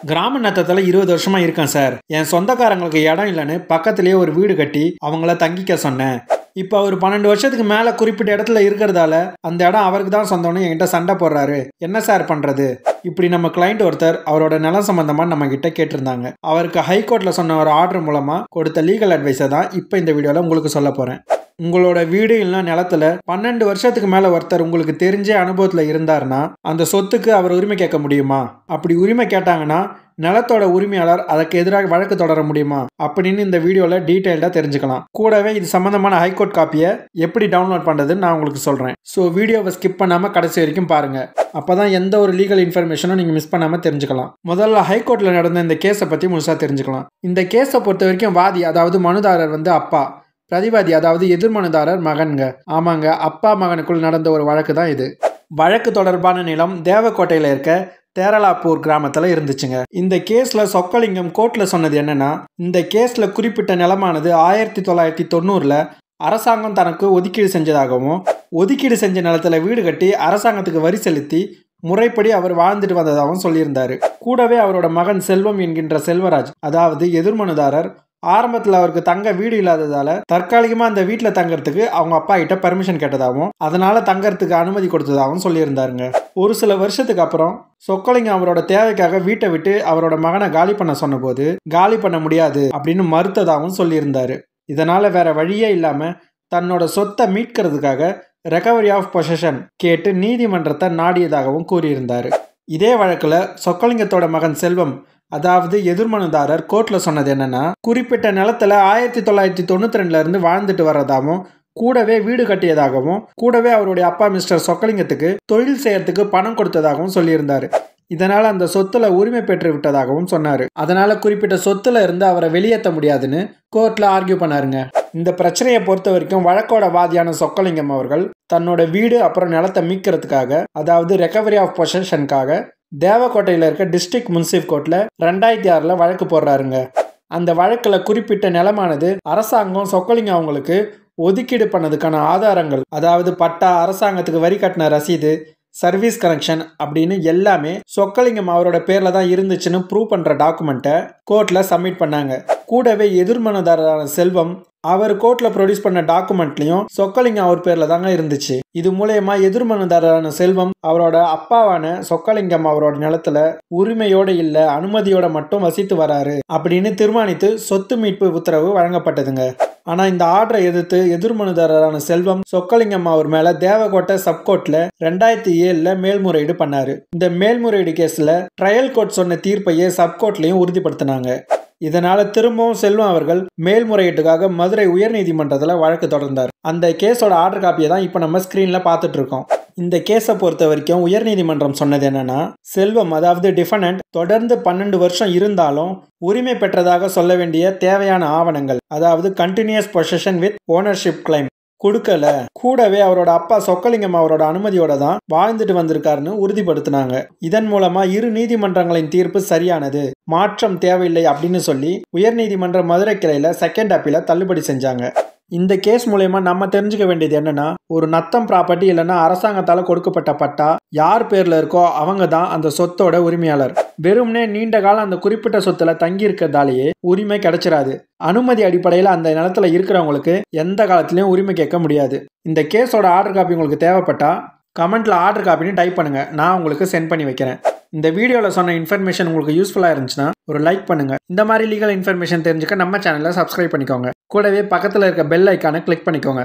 கிராம நத்தத்தில் 20 வருஷமா இருக்கேன் சார். என் சொந்தக்காரங்களுக்கு இடம் இல்லைன்னு பக்கத்திலேயே ஒரு வீடு கட்டி அவங்கள தங்கிக்க சொன்னேன். இப்போ அவர் 12 வருஷத்துக்கு மேலே குறிப்பிட்ட இடத்துல இருக்கிறதால அந்த இடம் அவருக்கு தான் சொந்தம்னு என்கிட்ட சண்டை போடுறாரு. என்ன சார் பண்ணுறது? இப்படி நம்ம கிளைண்ட் ஒருத்தர் அவரோட நிலம் சம்பந்தமாக நம்ம கிட்ட கேட்டிருந்தாங்க. அவருக்கு ஹைகோர்ட்டில் சொன்ன ஒரு ஆர்டர் மூலமாக கொடுத்த லீகல் அட்வைஸை தான் இப்போ இந்த வீடியோவில் உங்களுக்கு சொல்ல போகிறேன். உங்களோட வீடு இல்லைனா நிலத்துல 12 வருஷத்துக்கு மேலே ஒருத்தர் உங்களுக்கு தெரிஞ்ச அனுபவத்தில் இருந்தாருன்னா அந்த சொத்துக்கு அவர் உரிமை கேட்க முடியுமா? அப்படி உரிமை கேட்டாங்கன்னா நிலத்தோட உரிமையாளர் அதற்கு எதிராக வழக்கு தொடர முடியுமா அப்படின்னு இந்த வீடியோவில் டீட்டெயில்டாக தெரிஞ்சுக்கலாம். கூடவே இது சம்மந்தமான ஹைகோர்ட் காப்பியை எப்படி டவுன்லோட் பண்ணுறதுன்னு நான் உங்களுக்கு சொல்கிறேன். ஸோ வீடியோவை ஸ்கிப் பண்ணாமல் கடைசி வரைக்கும் பாருங்கள். அப்போ தான் எந்த ஒரு லீகல் இன்ஃபர்மேஷனும் நீங்கள் மிஸ் பண்ணாமல் தெரிஞ்சுக்கலாம். முதல்ல ஹைகோர்ட்டில் நடந்த இந்த கேஸை பற்றி முழுசாக தெரிஞ்சுக்கலாம். இந்த கேஸை பொறுத்த வரைக்கும் வாதி அதாவது மனுதாரர் அப்பா, பிரதிவாதி அதாவது எதிர்மனுதாரர் மகன்க. ஆமாங்க, அப்பா மகனுக்குள் நடந்த ஒரு வழக்கு தான் இது. வழக்கு தொடர்பான நிலம் தேவக்கோட்டையில் இருக்க தேரலாப்பூர் கிராமத்தில் இருந்துச்சுங்க. இந்த கேஸில் சொக்கலிங்கம் கோர்ட்டில் சொன்னது என்னன்னா, இந்த கேஸில் குறிப்பிட்ட நிலமானது 1990 அரசாங்கம் தனக்கு ஒதுக்கீடு செஞ்சதாகவும், ஒதுக்கீடு செஞ்ச நிலத்தில் வீடு கட்டி அரசாங்கத்துக்கு வரி செலுத்தி முறைப்படி அவர் வாழ்ந்துட்டு வந்ததாகவும் சொல்லியிருந்தாரு. கூடவே அவரோட மகன் செல்வம் என்கின்ற செல்வராஜ் அதாவது எதிர்மனுதாரர் ஆரம்பத்தில் அவருக்கு தங்க வீடு இல்லாததால தற்காலிகமாக அந்த வீட்டில் தங்கறதுக்கு அவங்க அப்பா கிட்ட பர்மிஷன் கேட்டதாகவும் அதனால தங்கறதுக்கு அனுமதி கொடுத்ததாகவும் சொல்லியிருந்தாருங்க. ஒரு சில வருஷத்துக்கு அப்புறம் சொக்கலிங்கம் அவரோட தேவைக்காக வீட்டை விட்டு அவரோட மகனை காலி பண்ண சொன்னபோது காலி பண்ண முடியாது அப்படின்னு மறுத்ததாகவும் சொல்லியிருந்தாரு. இதனால வேற வழியே இல்லாம தன்னோட சொத்தை மீட்கிறதுக்காக ரெக்கவரி ஆஃப் பொசஷன் கேட்டு நீதிமன்றத்தை நாடியதாகவும் கூறியிருந்தாரு. இதே வழக்கில் சொக்கலிங்கத்தோட மகன் செல்வம் அதாவது எதிர்மனுதாரர் கோர்ட்டில் சொன்னது என்னன்னா, குறிப்பிட்ட நிலத்தில் 1992 இருந்து வாழ்ந்துட்டு வர்றதாகவும், கூடவே வீடு கட்டியதாகவும், கூடவே அவருடைய அப்பா மிஸ்டர் சொக்கலிங்கத்துக்கு தொழில் செய்யறதுக்கு பணம் கொடுத்ததாகவும் சொல்லியிருந்தாரு. இதனால அந்த சொத்துல உரிமை பெற்று விட்டதாகவும் சொன்னாரு. அதனால குறிப்பிட்ட சொத்துல இருந்து அவரை வெளியேற்ற முடியாதுன்னு கோர்ட்ல ஆர்கியூ பண்ணாருங்க. இந்த பிரச்சனையை பொறுத்த வரைக்கும் வழக்கோட வாதியான சொக்கலிங்கம் அவர்கள் தன்னோட வீடு அப்புறம் நிலத்தை மீட்கிறதுக்காக அதாவது ரெக்கவரி ஆஃப் பொசஷனுக்காக தேவக்கோட்டையில் இருக்க டிஸ்ட்ரிக்ட் முன்சிப் கோர்ட்ல 2006 வழக்கு போடுறாருங்க. அந்த வழக்கில் குறிப்பிட்ட நிலமானது அரசாங்கம் சொக்கலிங்கம் அவங்களுக்கு ஒதுக்கீடு பண்ணதுக்கான ஆதாரங்கள் அதாவது பட்டா, அரசாங்கத்துக்கு வரி கட்டின ரசீது, சர்வீஸ் கனெக்ஷன் அப்படின்னு எல்லாமே சொக்கலிங்கம் அவரோட பேர்ல தான் இருந்துச்சுன்னு ப்ரூவ் பண்ற டாக்குமெண்ட்டை கோர்ட்ல சப்மிட் பண்ணாங்க. கூடவே எதிர்மனுதாரரான செல்வம் அவர் கோர்ட்ல ப்ரொடியூஸ் பண்ண டாக்குமெண்ட்லயும் சொக்கலிங்கம் அவர் பேர்ல தாங்க இருந்துச்சு. இது மூலயமா எதிர்மனுதாரரான செல்வம் அவரோட அப்பாவான சொக்கலிங்கம் அவரோட நிலத்துல உரிமையோட இல்ல அனுமதியோட மட்டும் வசித்து வராரு அப்படின்னு தீர்மானித்து சொத்து மீட்பு உத்தரவு வழங்கப்பட்டதுங்க. ஆனா இந்த ஆர்டரை எதிர்த்து எதிர்மனுதாரரான செல்வம் சொக்கலிங்கம் அவர் மேல தேவக்கோட்டை சப்கோர்ட்ல 2007 மேல்முறையீடு பண்ணாரு. இந்த மேல்முறையீடு கேஸ்ல ட்ரையல் கோர்ட் சொன்ன தீர்ப்பையே சப்கோர்ட்லயும் உறுதிப்படுத்தினாங்க. இதனால திரும்பவும் செல்வம் அவர்கள் மேல்முறையீட்டுக்காக மதுரை உயர்நீதிமன்றத்தில் வழக்கு தொடர்ந்தார். அந்த கேஸோட ஆர்டர் காப்பியை தான் இப்போ நம்ம ஸ்கிரீன்ல பார்த்துட்டு இருக்கோம். இந்த கேஸை பொறுத்த வரைக்கும் உயர்நீதிமன்றம் சொன்னது என்னன்னா, செல்வம் அதாவது டிஃபனண்ட் தொடர்ந்து 12 வருஷம் இருந்தாலும் உரிமை பெற்றதாக சொல்ல வேண்டிய தேவையான ஆவணங்கள் அதாவது continuous possession with ownership claim கொடுக்கல. கூடவே அவரோட அப்பா சொக்கலிங்கம் அவரோட அனுமதியோட தான் வாழ்ந்துட்டு வந்திருக்காருன்னு உறுதிப்படுத்தினாங்க. இதன் மூலமா இரு நீதிமன்றங்களின் தீர்ப்பு சரியானது, மாற்றம் தேவையில்லை அப்படின்னு சொல்லி உயர்நீதிமன்ற மதுரை கிளையில செகண்ட் அப்பீல தள்ளுபடி செஞ்சாங்க. இந்த கேஸ் மூலயமா நம்ம தெரிஞ்சுக்க வேண்டியது என்னன்னா, ஒரு நத்தம் ப்ராப்பர்ட்டி இல்லைன்னா அரசாங்கத்தால் கொடுக்கப்பட்ட பட்டா யார் பேர்ல இருக்கோ அவங்க தான் அந்த சொத்தோட உரிமையாளர். வெறும்னே நீண்ட காலம் அந்த குறிப்பிட்ட சொத்துல தங்கி இருக்கிறதாலேயே உரிமை கிடைச்சிடாது. அனுமதி அடிப்படையில் அந்த நிலத்துல இருக்கிறவங்களுக்கு எந்த காலத்திலையும் உரிமை கேட்க முடியாது. இந்த கேஸோட ஆர்டர் காப்பி உங்களுக்கு தேவைப்பட்டா கமெண்ட்ல ஆர்டர் காப்பின்னு டைப் பண்ணுங்க, நான் உங்களுக்கு சென்ட் பண்ணி வைக்கிறேன். இந்த வீடியோவில் சொன்ன இன்ஃபர்மேஷன் உங்களுக்கு யூஸ்ஃபுல்லாக இருந்துச்சுன்னா ஒரு லைக் பண்ணுங்க. இந்த மாதிரி லீகல் இன்ஃபர்மேஷன் தெரிஞ்சுக்க நம்ம சேனலை சப்ஸ்கிரைப் பண்ணிக்கோங்க. கூடவே பக்கத்தில் இருக்க பெல் ஐக்கானை கிளிக் பண்ணிக்கோங்க.